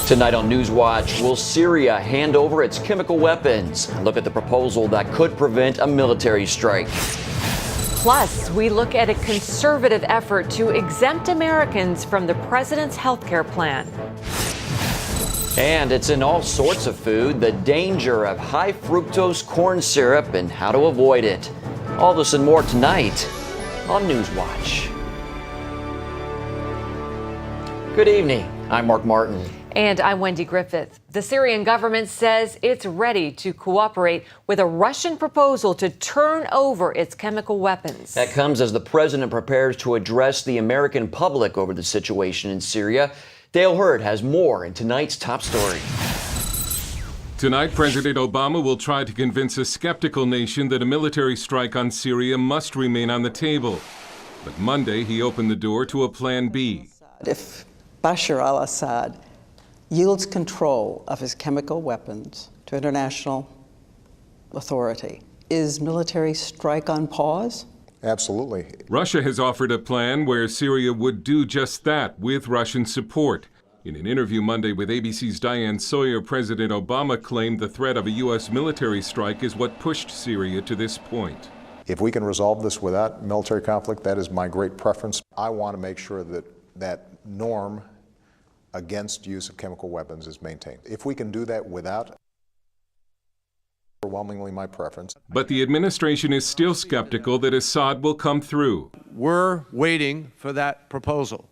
Tonight on NewsWatch, will Syria hand over its chemical weapons? Look at the proposal that could prevent a military strike. Plus, we look at a conservative effort to exempt Americans from the president's health care plan. And it's in all sorts of food, the danger of high fructose corn syrup and how to avoid it. All this and more tonight on NewsWatch. Good evening. I'm Mark Martin. And I'm Wendy Griffith. The Syrian government says it's ready to cooperate with a Russian proposal to turn over its chemical weapons. That comes as the president prepares to address the American public over the situation in Syria. Dale Hurd has more in tonight's top story. Tonight, President Obama will try to convince a skeptical nation that a military strike on Syria must remain on the table. But Monday, he opened the door to a plan B. If Bashar al-Assad yields control of his chemical weapons to international authority, is military strike on pause? Absolutely. Russia has offered a plan where Syria would do just that with Russian support. In an interview Monday with ABC's Diane Sawyer, President Obama claimed the threat of a U.S. military strike is what pushed Syria to this point. If we can resolve this without military conflict, that is my great preference. I want to make sure that that norm against use of chemical weapons is maintained. If we can do that without, overwhelmingly my preference. But the administration is still skeptical that Assad will come through. We're waiting for that proposal,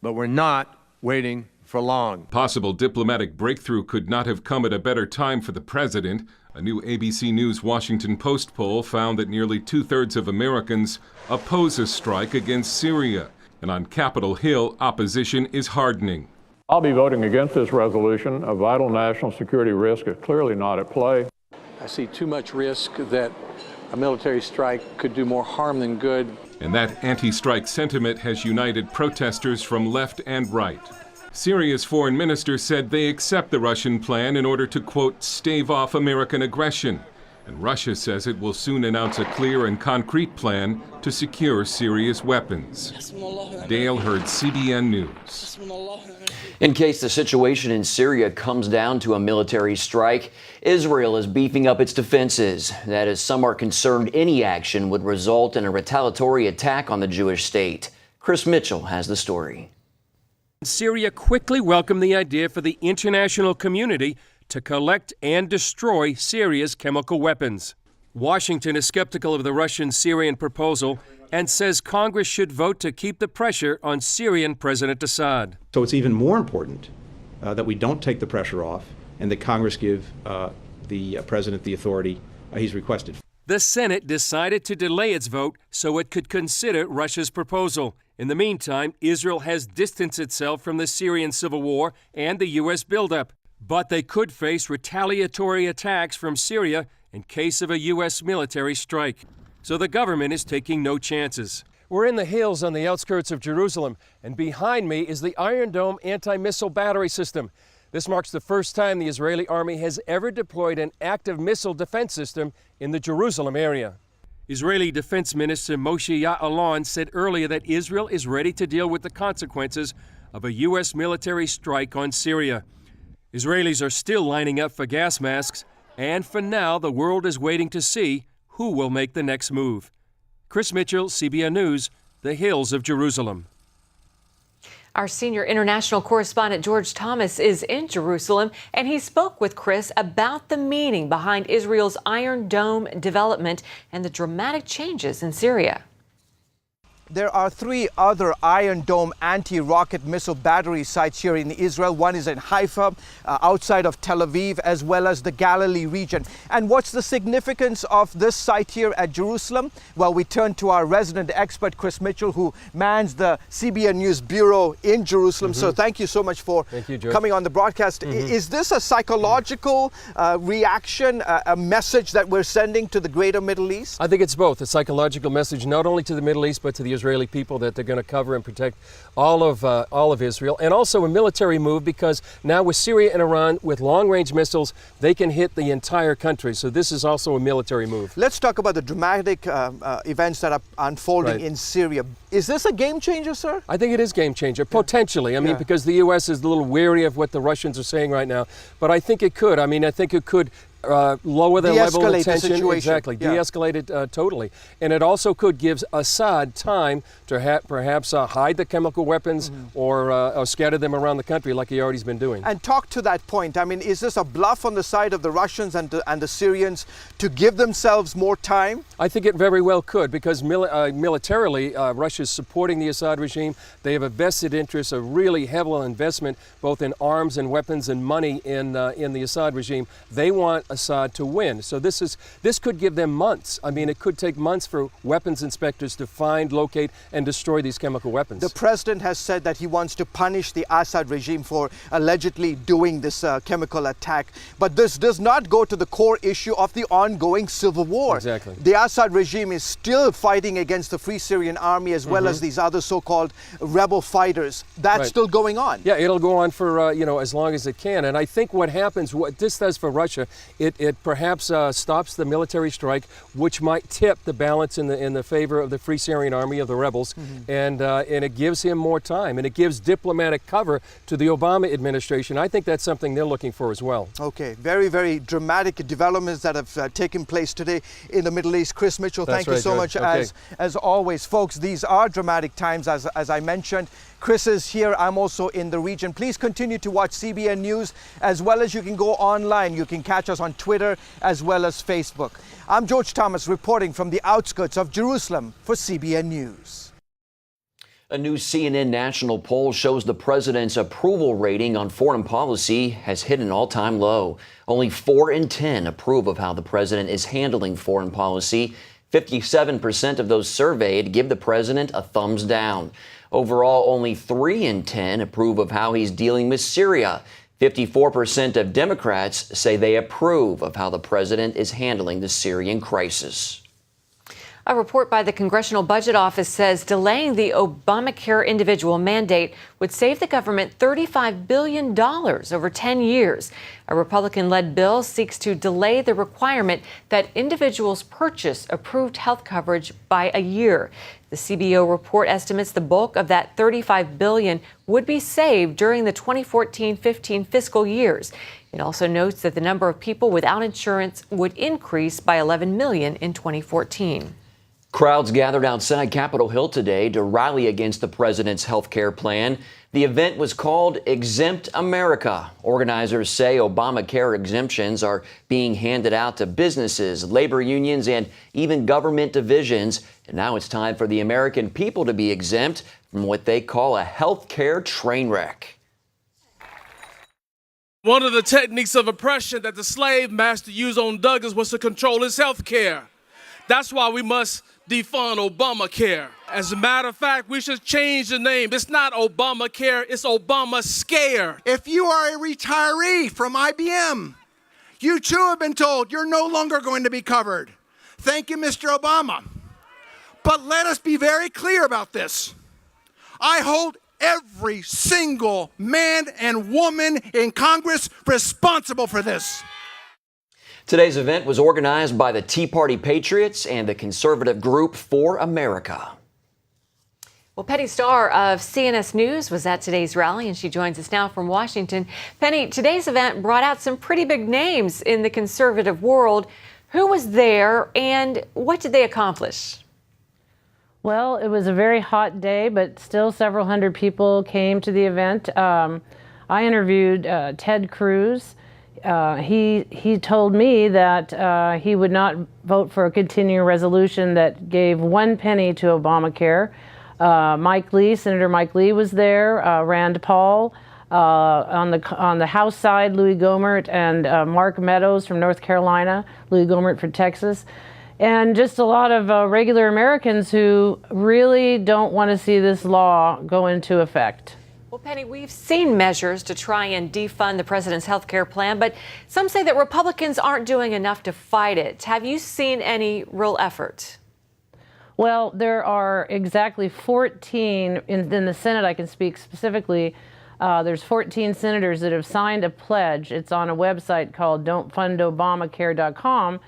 but we're not waiting for long. Possible diplomatic breakthrough could not have come at a better time for the president. A new ABC News Washington Post poll found that nearly 2/3 of Americans oppose a strike against Syria. And on Capitol Hill, opposition is hardening. I'll be voting against this resolution. A vital national security risk is clearly not at play. I see too much risk that a military strike could do more harm than good. And that anti-strike sentiment has united protesters from left and right. Syria's foreign minister said they accept the Russian plan in order to, quote, stave off American aggression. And Russia says it will soon announce a clear and concrete plan to secure Syria's weapons. Dale Hurd, CBN News. In case the situation in Syria comes down to a military strike, Israel is beefing up its defenses. That is, some are concerned any action would result in a retaliatory attack on the Jewish state. Chris Mitchell has the story. Syria quickly welcomed the idea for the international community to collect and destroy Syria's chemical weapons. Washington is skeptical of the Russian-Syrian proposal and says Congress should vote to keep the pressure on Syrian President Assad. So it's even more important that we don't take the pressure off and that Congress give the president the authority he's requested. The Senate decided to delay its vote so it could consider Russia's proposal. In the meantime, Israel has distanced itself from the Syrian civil war and the U.S. buildup. But they could face retaliatory attacks from Syria in case of a U.S. military strike. So the government is taking no chances. We're in the hills on the outskirts of Jerusalem, and behind me is the Iron Dome anti-missile battery system. This marks the first time the Israeli army has ever deployed an active missile defense system in the Jerusalem area. Israeli Defense Minister Moshe Ya'alon said earlier that Israel is ready to deal with the consequences of a U.S. military strike on Syria. Israelis are still lining up for gas masks, and for now, the world is waiting to see who will make the next move. Chris Mitchell, CBN News, the hills of Jerusalem. Our senior international correspondent George Thomas is in Jerusalem, and he spoke with Chris about the meaning behind Israel's Iron Dome development and the dramatic changes in Syria. There are 3 other Iron Dome anti-rocket missile battery sites here in Israel. One is in Haifa, outside of Tel Aviv, as well as the Galilee region. And what's the significance of this site here at Jerusalem? Well, we turn to our resident expert, Chris Mitchell, who mans the CBN News Bureau in Jerusalem. So thank you so much for coming on the broadcast. Is this a psychological reaction, a message that we're sending to the greater Middle East? I think it's both. A psychological message not only to the Middle East, but to the Israeli people that they're going to cover and protect all of Israel, and also a military move because now with Syria and Iran with long-range missiles, they can hit the entire country. So this is also a military move. Let's talk about the dramatic events that are unfolding in Syria. Is this a game changer, sir? I think it is game changer, potentially. I mean, because the U.S. is a little weary of what the Russians are saying right now, but I think it could. I mean, I think it could lower the level of tension. Exactly, de-escalate it totally. And it also could give Assad time to perhaps hide the chemical weapons or scatter them around the country like he already's been doing. And talk to that point. I mean, is this a bluff on the side of the Russians and the Syrians to give themselves more time? I think it very well could, because militarily, Russia's supporting the Assad regime. They have a vested interest, a really heavy investment, both in arms and weapons and money in the Assad regime. They want Assad to win. So this could give them months. I mean, it could take months for weapons inspectors to find, locate, and destroy these chemical weapons. The president has said that he wants to punish the Assad regime for allegedly doing this chemical attack. But this does not go to the core issue of the ongoing civil war. Exactly. The Assad regime is still fighting against the Free Syrian Army as well as these other so-called rebel fighters. That's still going on. Yeah, it'll go on for as long as it can. And I think what happens, what this does for Russia, it perhaps stops the military strike, which might tip the balance in the favor of the Free Syrian Army, of the rebels, and it gives him more time, and it gives diplomatic cover to the Obama administration. I think that's something they're looking for as well. Okay, very, very dramatic developments that have taken place today in the Middle East. Chris Mitchell, thank you so much as always. Folks, these are dramatic times, as I mentioned. Chris is here. I'm also in the region. Please continue to watch CBN News, as well as you can go online. You can catch us on Twitter as well as Facebook. I'm George Thomas reporting from the outskirts of Jerusalem for CBN News. A new CNN national poll shows the president's approval rating on foreign policy has hit an all-time low. Only 4 in 10 approve of how the president is handling foreign policy. 57% of those surveyed give the president a thumbs down. Overall, only 3 in 10 approve of how he's dealing with Syria. 54% of Democrats say they approve of how the president is handling the Syrian crisis. A report by the Congressional Budget Office says delaying the Obamacare individual mandate would save the government $35 billion over 10 years. A Republican-led bill seeks to delay the requirement that individuals purchase approved health coverage by a year. The CBO report estimates the bulk of that $35 billion would be saved during the 2014-15 fiscal years. It also notes that the number of people without insurance would increase by 11 million in 2014. Crowds gathered outside Capitol Hill today to rally against the president's health care plan. The event was called Exempt America. Organizers say Obamacare exemptions are being handed out to businesses, labor unions, and even government divisions. And now it's time for the American people to be exempt from what they call a health care train wreck. One of the techniques of oppression that the slave master used on Douglas was to control his health care. That's why we must defund Obamacare. As a matter of fact, we should change the name. It's not Obamacare, it's Obama Scare. If you are a retiree from IBM, you too have been told you're no longer going to be covered. Thank you, Mr. Obama. But let us be very clear about this. I hold every single man and woman in Congress responsible for this. Today's event was organized by the Tea Party Patriots and the conservative group For America. Well, Penny Starr of CNS News was at today's rally, and she joins us now from Washington. Penny, today's event brought out some pretty big names in the conservative world. Who was there, and what did they accomplish? Well, it was a very hot day, but still several hundred people came to the event. I interviewed Ted Cruz. He told me that he would not vote for a continuing resolution that gave 1 penny to Obamacare. Mike Lee, Senator Mike Lee was there, Rand Paul. On the House side, Louis Gohmert and Mark Meadows from North Carolina, Louis Gohmert from Texas. And just a lot of regular Americans who really don't want to see this law go into effect. Well, Penny, we've seen measures to try and defund the president's health care plan, but some say that Republicans aren't doing enough to fight it. Have you seen any real effort? Well, there are exactly 14 in the Senate. I can speak specifically. There's 14 senators that have signed a pledge. It's on a website called don'tfundobamacare.com,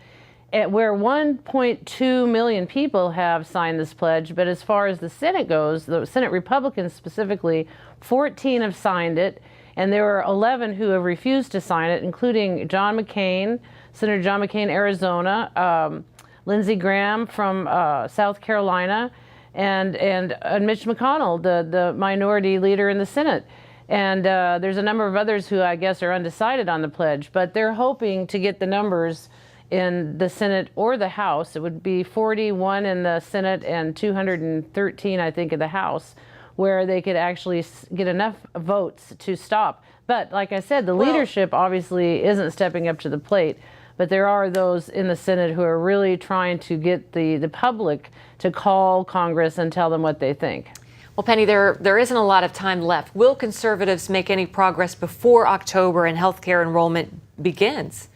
where 1.2 million people have signed this pledge. But as far as the Senate goes, the Senate Republicans specifically, 14 have signed it, and there are 11 who have refused to sign it, including John McCain, Senator John McCain, Arizona, Lindsey Graham from South Carolina, and Mitch McConnell, the minority leader in the Senate. And there's a number of others who I guess are undecided on the pledge, but they're hoping to get the numbers in the Senate or the House. It would be 41 in the Senate and 213, I think, in the House, where they could actually get enough votes to stop. But like I said, the leadership obviously isn't stepping up to the plate. But there are those in the Senate who are really trying to get the public to call Congress and tell them what they think. Well, Penny, there isn't a lot of time left. Will conservatives make any progress before October and healthcare enrollment begins?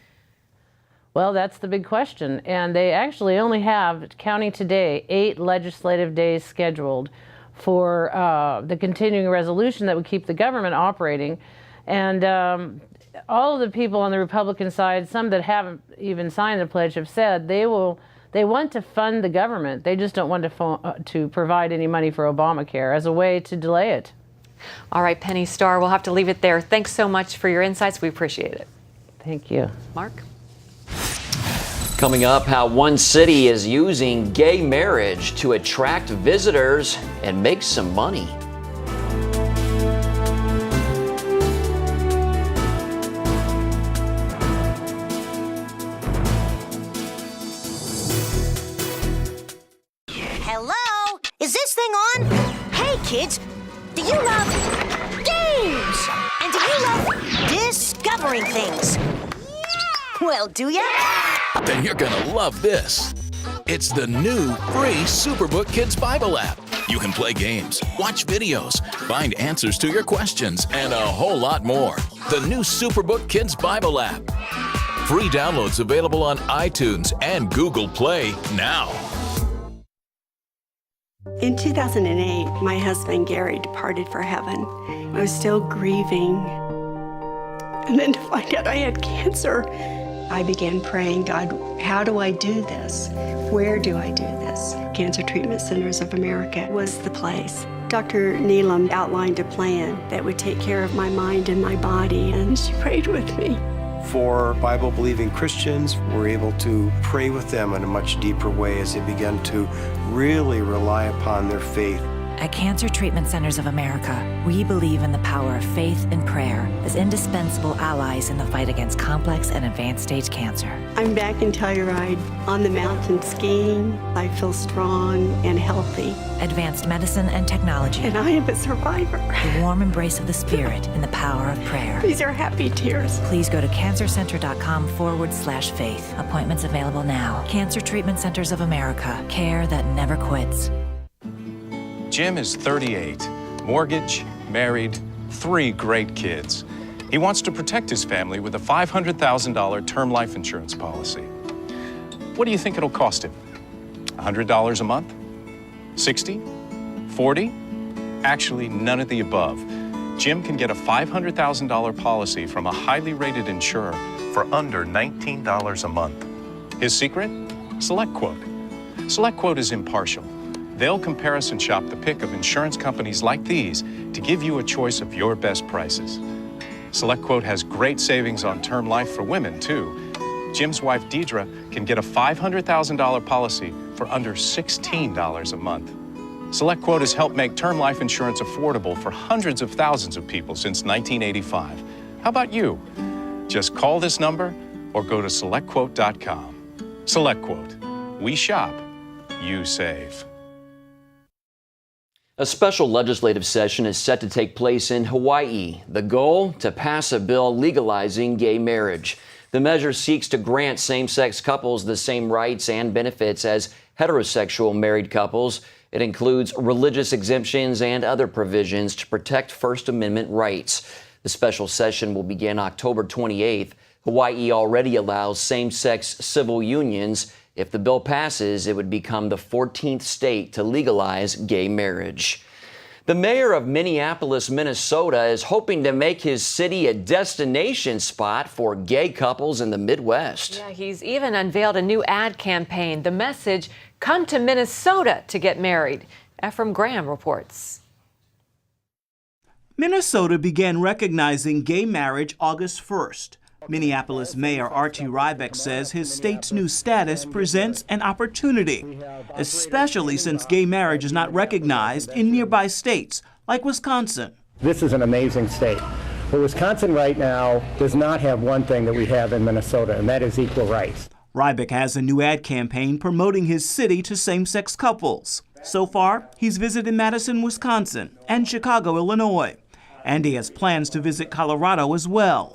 Well, that's the big question. And they actually only have, counting today, 8 legislative days scheduled for the continuing resolution that would keep the government operating. And all of the people on the Republican side, some that haven't even signed the pledge, have said they want to fund the government. They just don't want to provide any money for Obamacare as a way to delay it. All right, Penny Starr, we'll have to leave it there. Thanks so much for your insights. We appreciate it. Thank you. Mark? Coming up, how one city is using gay marriage to attract visitors and make some money. Hello? Is this thing on? Hey, kids, do you love games? And do you love discovering things? Well, do ya? Then you're gonna love this. It's the new free Superbook Kids Bible app. You can play games, watch videos, find answers to your questions, and a whole lot more. The new Superbook Kids Bible app. Free downloads available on iTunes and Google Play now. In 2008, my husband Gary departed for heaven. I was still grieving. And then to find out I had cancer, I began praying, God, how do I do this? Where do I do this? Cancer Treatment Centers of America was the place. Dr. Neelam outlined a plan that would take care of my mind and my body, and she prayed with me. For Bible-believing Christians, we're able to pray with them in a much deeper way as they begin to really rely upon their faith. At Cancer Treatment Centers of America, we believe in the power of faith and prayer as indispensable allies in the fight against complex and advanced stage cancer. I'm back in Telluride on the mountain skiing. I feel strong and healthy. Advanced medicine and technology. And I am a survivor. The warm embrace of the spirit and the power of prayer. These are happy tears. Please go to cancercenter.com/faith. Appointments available now. Cancer Treatment Centers of America. Care that never quits. Jim is 38, mortgage, married, 3 great kids. He wants to protect his family with a $500,000 term life insurance policy. What do you think it'll cost him? $100 a month? 60? 40? Actually, none of the above. Jim can get a $500,000 policy from a highly rated insurer for under $19 a month. His secret? SelectQuote. SelectQuote is impartial. They'll comparison shop the pick of insurance companies like these to give you a choice of your best prices. SelectQuote has great savings on term life for women, too. Jim's wife, Deidre, can get a $500,000 policy for under $16 a month. SelectQuote has helped make term life insurance affordable for hundreds of thousands of people since 1985. How about you? Just call this number or go to SelectQuote.com. SelectQuote. We shop, you save. A special legislative session is set to take place in Hawaii. The goal, to pass a bill legalizing gay marriage. The measure seeks to grant same-sex couples the same rights and benefits as heterosexual married couples. It includes religious exemptions and other provisions to protect First Amendment rights. The special session will begin October 28th. Hawaii already allows same-sex civil unions If the bill passes, it would become the 14th state to legalize gay marriage. The mayor of Minneapolis, Minnesota, is hoping to make his city a destination spot for gay couples in the Midwest. Yeah, he's even unveiled a new ad campaign. The message, come to Minnesota to get married. Ephraim Graham reports. Minnesota began recognizing gay marriage August 1st. Minneapolis Mayor Archie Rybeck says his state's new status presents an opportunity, especially since gay marriage is not recognized in nearby states like Wisconsin. This is an amazing state. But Wisconsin right now does not have one thing that we have in Minnesota, and that is equal rights. Rybeck has a new ad campaign promoting his city to same-sex couples. So far, he's visited Madison, Wisconsin, and Chicago, Illinois. And he has plans to visit Colorado as well.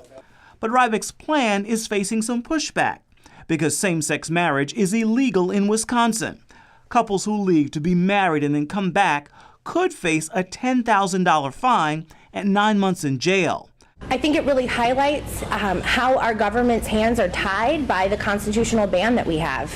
But Rybeck's plan is facing some pushback because same-sex marriage is illegal in Wisconsin. Couples who leave to be married and then come back could face a $10,000 fine and 9 months in jail. I think it really highlights how our government's hands are tied by the constitutional ban that we have.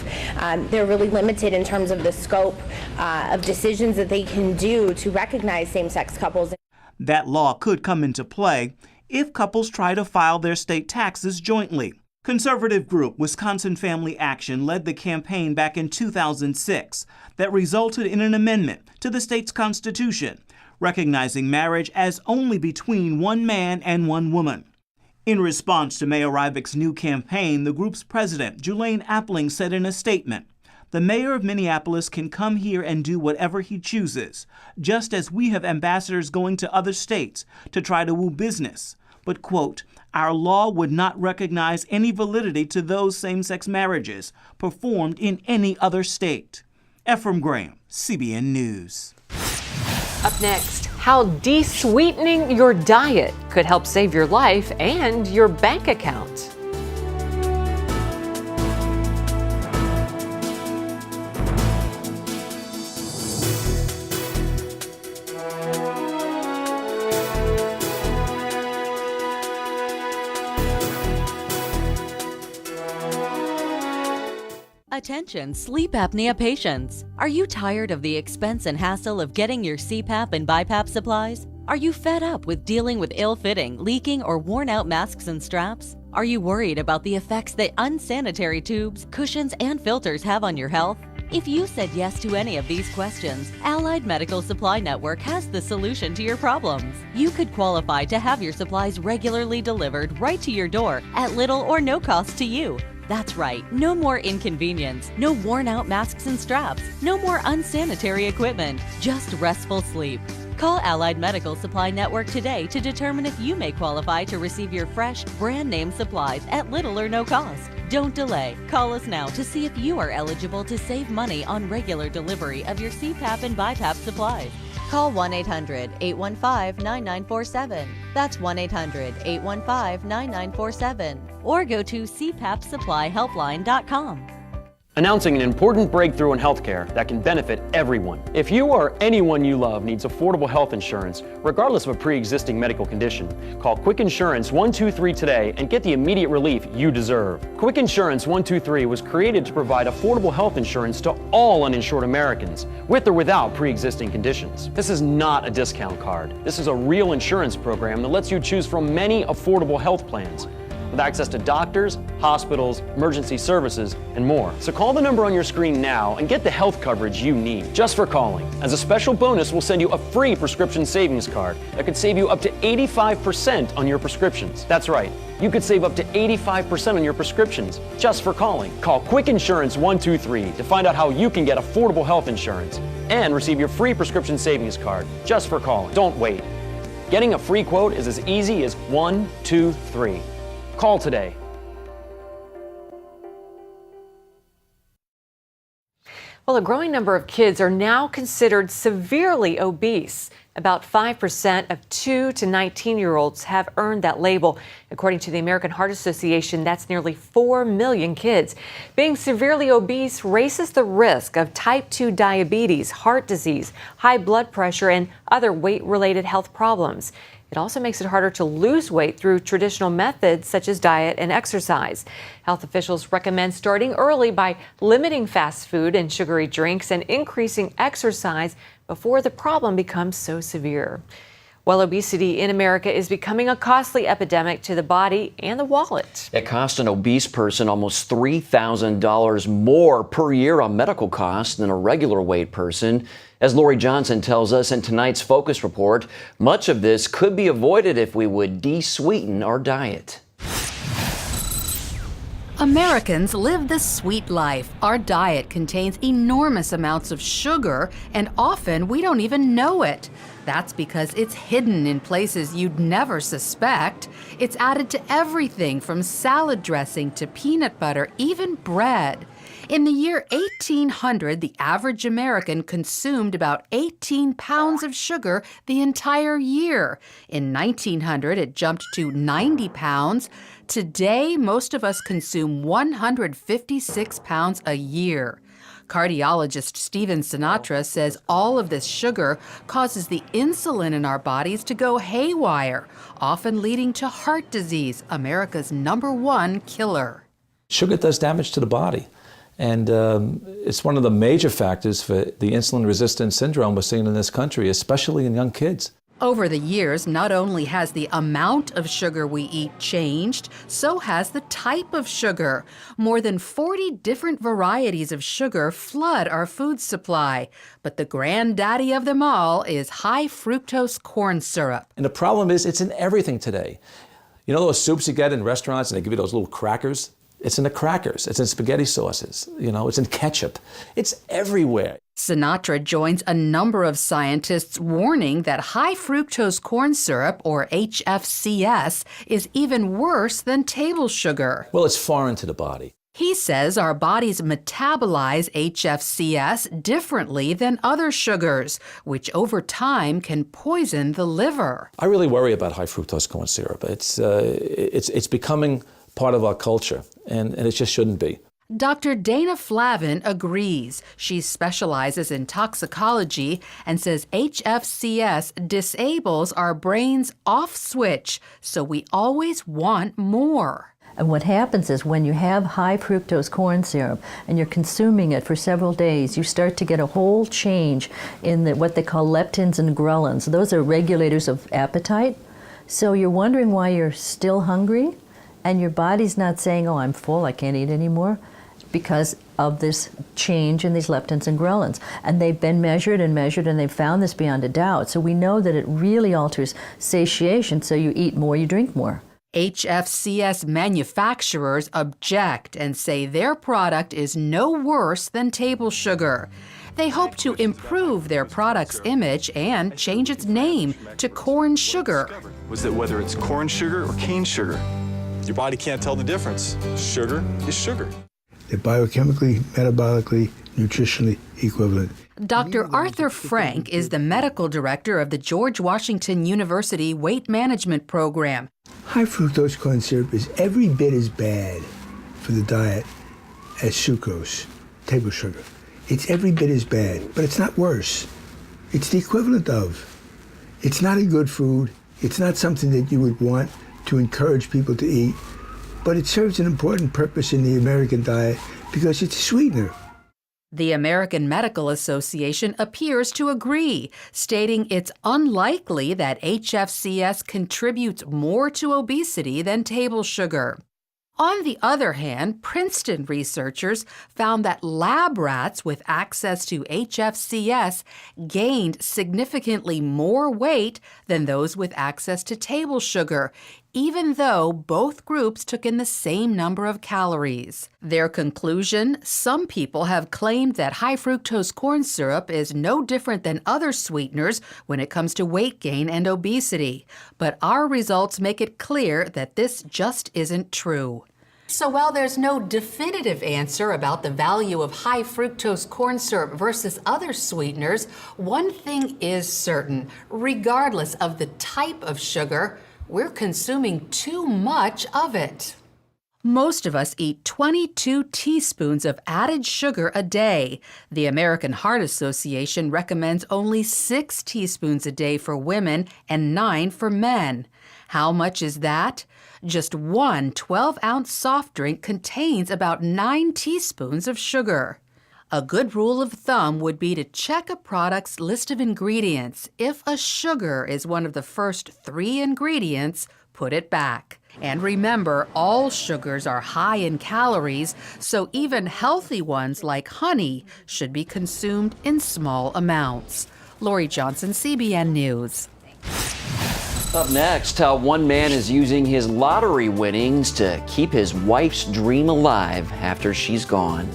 They're really limited in terms of the scope of decisions that they can do to recognize same-sex couples. That law could come into play if couples try to file their state taxes jointly. Conservative group Wisconsin Family Action led the campaign back in 2006 that resulted in an amendment to the state's constitution, recognizing marriage as only between one man and one woman. In response to Mayor Rybeck's new campaign, the group's president, Julaine Appling, said in a statement, "The mayor of Minneapolis can come here and do whatever he chooses, just as we have ambassadors going to other states to try to woo business. But, quote, our law would not recognize any validity to those same-sex marriages performed in any other state." Ephraim Graham, CBN News. Up next, how de-sweetening your diet could help save your life and your bank account. Attention sleep apnea patients. Are you tired of the expense and hassle of getting your CPAP and BiPAP supplies? Are you fed up with dealing with ill-fitting, leaking, or worn-out masks and straps? Are you worried about the effects that unsanitary tubes, cushions, and filters have on your health? If you said yes to any of these questions, Allied Medical Supply Network has the solution to your problems. You could qualify to have your supplies regularly delivered right to your door at little or no cost to you. That's right, no more inconvenience, no worn-out masks and straps, no more unsanitary equipment, just restful sleep. Call Allied Medical Supply Network today to determine if you may qualify to receive your fresh, brand-name supplies at little or no cost. Don't delay. Call us now to see if you are eligible to save money on regular delivery of your CPAP and BiPAP supplies. Call 1-800-815-9947. That's 1-800-815-9947. Or go to cpapsupplyhelpline.com. Announcing an important breakthrough in healthcare that can benefit everyone. If you or anyone you love needs affordable health insurance, regardless of a pre-existing medical condition, call Quick Insurance 123 today and get the immediate relief you deserve. Quick Insurance 123 was created to provide affordable health insurance to all uninsured Americans, with or without pre-existing conditions. This is not a discount card. This is a real insurance program that lets you choose from many affordable health plans, with access to doctors, hospitals, emergency services, and more. So call the number on your screen now and get the health coverage you need just for calling. As a special bonus, we'll send you a free prescription savings card that could save you up to 85% on your prescriptions. That's right, you could save up to 85% on your prescriptions just for calling. Call Quick Insurance 123 to find out how you can get affordable health insurance and receive your free prescription savings card just for calling. Don't wait. Getting a free quote is as easy as 1, 2, 3. Call today. Well, a growing number of kids are now considered severely obese. About 5% of 2 to 19-year-olds have earned that label. According to the American Heart Association, that's nearly 4 million kids. Being severely obese raises the risk of type 2 diabetes, heart disease, high blood pressure, and other weight-related health problems. It also makes it harder to lose weight through traditional methods such as diet and exercise. Health officials recommend starting early by limiting fast food and sugary drinks and increasing exercise before the problem becomes so severe. Well, obesity in America is becoming a costly epidemic to the body and the wallet. It costs an obese person almost $3,000 more per year on medical costs than a regular weight person. As Lori Johnson tells us in tonight's Focus Report, much of this could be avoided if we would de-sweeten our diet. Americans live the sweet life. Our diet contains enormous amounts of sugar, and often we don't even know it. That's because it's hidden in places you'd never suspect. It's added to everything from salad dressing to peanut butter, even bread. In the year 1800, the average American consumed about 18 pounds of sugar the entire year. In 1900, it jumped to 90 pounds. Today, most of us consume 156 pounds a year. Cardiologist Stephen Sinatra says all of this sugar causes the insulin in our bodies to go haywire, often leading to heart disease, America's #1 killer. Sugar does damage to the body. And it's one of the major factors for the insulin-resistant syndrome we're seeing in this country, especially in young kids. Over the years, not only has the amount of sugar we eat changed, so has the type of sugar. More than 40 different varieties of sugar flood our food supply. But the granddaddy of them all is high fructose corn syrup. And the problem is it's in everything today. You know those soups you get in restaurants and they give you those little crackers? It's in the crackers, it's in spaghetti sauces, it's in ketchup. It's everywhere. Sinatra joins a number of scientists warning that high fructose corn syrup, or HFCS, is even worse than table sugar. Well, it's foreign to the body. He says our bodies metabolize HFCS differently than other sugars, which over time can poison the liver. I really worry about high fructose corn syrup. It's becoming part of our culture, and it just shouldn't be. Dr. Dana Flavin agrees. She specializes in toxicology and says HFCS disables our brain's off switch, so we always want more. And what happens is when you have high fructose corn syrup and you're consuming it for several days, you start to get a whole change in what they call leptins and ghrelins. Those are regulators of appetite. So you're wondering why you're still hungry, and your body's not saying, oh, I'm full, I can't eat anymore, because of this change in these leptins and ghrelins. And they've been measured, and they've found this beyond a doubt. So we know that it really alters satiation, so you eat more, you drink more. HFCS manufacturers object and say their product is no worse than table sugar. They hope to improve their product's image and change its name to corn sugar. Was that whether it's corn sugar or cane sugar? Your body can't tell the difference. Sugar is sugar. They're biochemically, metabolically, nutritionally equivalent. Dr. Arthur Frank is the medical director of the George Washington University Weight Management Program. High fructose corn syrup is every bit as bad for the diet as sucrose, table sugar. It's every bit as bad, but it's not worse. It's the equivalent of. It's not a good food. It's not something that you would want to encourage people to eat, but it serves an important purpose in the American diet because it's a sweetener. The American Medical Association appears to agree, stating it's unlikely that HFCS contributes more to obesity than table sugar. On the other hand, Princeton researchers found that lab rats with access to HFCS gained significantly more weight than those with access to table sugar, even though both groups took in the same number of calories. Their conclusion: some people have claimed that high fructose corn syrup is no different than other sweeteners when it comes to weight gain and obesity. But our results make it clear that this just isn't true. So while there's no definitive answer about the value of high fructose corn syrup versus other sweeteners, one thing is certain: regardless of the type of sugar, we're consuming too much of it. Most of us eat 22 teaspoons of added sugar a day. The American Heart Association recommends only 6 teaspoons a day for women and 9 for men. How much is that? Just one 12-ounce soft drink contains about 9 teaspoons of sugar. A good rule of thumb would be to check a product's list of ingredients. If a sugar is one of the first 3 ingredients, put it back. And remember, all sugars are high in calories, so even healthy ones like honey should be consumed in small amounts. Lori Johnson, CBN News. Up next, how one man is using his lottery winnings to keep his wife's dream alive after she's gone.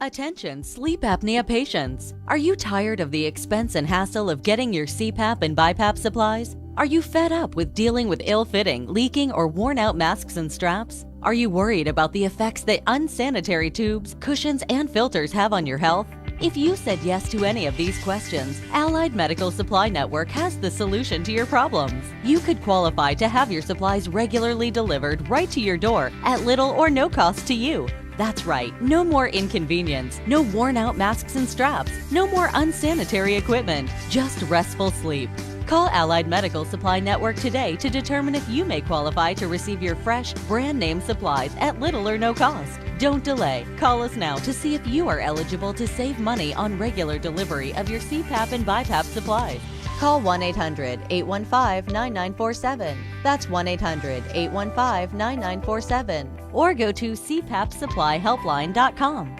Attention sleep apnea patients. Are you tired of the expense and hassle of getting your CPAP and BiPAP supplies? Are you fed up with dealing with ill-fitting, leaking, or worn-out masks and straps? Are you worried about the effects that unsanitary tubes, cushions, and filters have on your health? If you said yes to any of these questions, Allied Medical Supply Network has the solution to your problems. You could qualify to have your supplies regularly delivered right to your door at little or no cost to you. That's right, no more inconvenience, no worn-out masks and straps, no more unsanitary equipment, just restful sleep. Call Allied Medical Supply Network today to determine if you may qualify to receive your fresh, brand-name supplies at little or no cost. Don't delay. Call us now to see if you are eligible to save money on regular delivery of your CPAP and BiPAP supplies. Call 1-800-815-9947. That's 1-800-815-9947. Or go to cpapsupplyhelpline.com.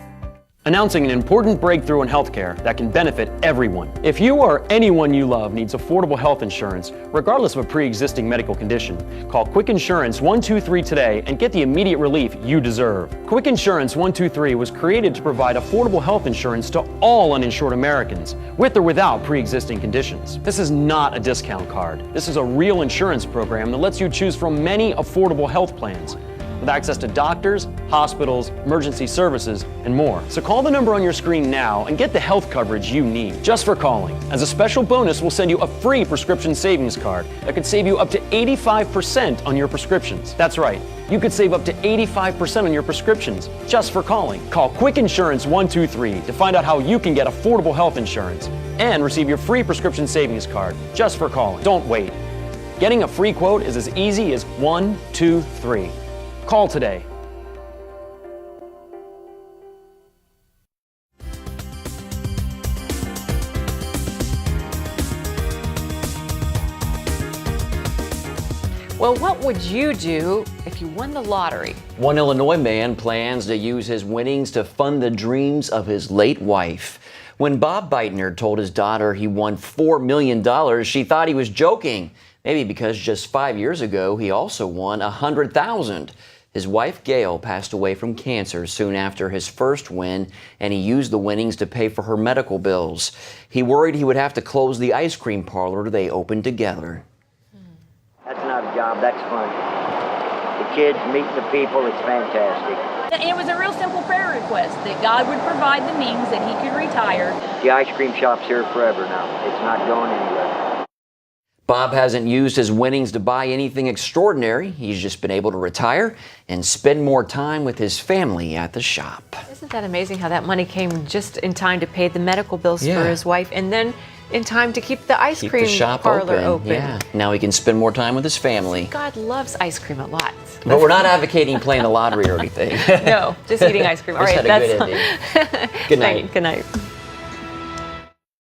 Announcing an important breakthrough in healthcare that can benefit everyone. If you or anyone you love needs affordable health insurance, regardless of a pre-existing medical condition, call Quick Insurance 123 today and get the immediate relief you deserve. Quick Insurance 123 was created to provide affordable health insurance to all uninsured Americans, with or without pre-existing conditions. This is not a discount card. This is a real insurance program that lets you choose from many affordable health plans, with access to doctors, hospitals, emergency services, and more. So call the number on your screen now and get the health coverage you need just for calling. As a special bonus, we'll send you a free prescription savings card that could save you up to 85% on your prescriptions. That's right, you could save up to 85% on your prescriptions just for calling. Call Quick Insurance 123 to find out how you can get affordable health insurance and receive your free prescription savings card just for calling. Don't wait. Getting a free quote is as easy as 1, 2, 3. Call today. Well, what would you do if you won the lottery? One Illinois man plans to use his winnings to fund the dreams of his late wife. When Bob Beitner told his daughter he won $4 million, she thought he was joking. Maybe because just 5 years ago, he also won $100,000. His wife, Gail, passed away from cancer soon after his first win, and he used the winnings to pay for her medical bills. He worried he would have to close the ice cream parlor they opened together. That's not a job, that's fun. The kids, meeting the people, it's fantastic. It was a real simple prayer request, that God would provide the means that he could retire. The ice cream shop's here forever now. It's not going anywhere. Bob hasn't used his winnings to buy anything extraordinary. He's just been able to retire and spend more time with his family at the shop. Isn't that amazing how that money came just in time to pay the medical bills for his wife, and then in time to keep the ice cream parlor open? Yeah. Now he can spend more time with his family. God loves ice cream a lot. But we're not advocating playing the lottery or anything. No, just eating ice cream. All right, that's good night. Good night.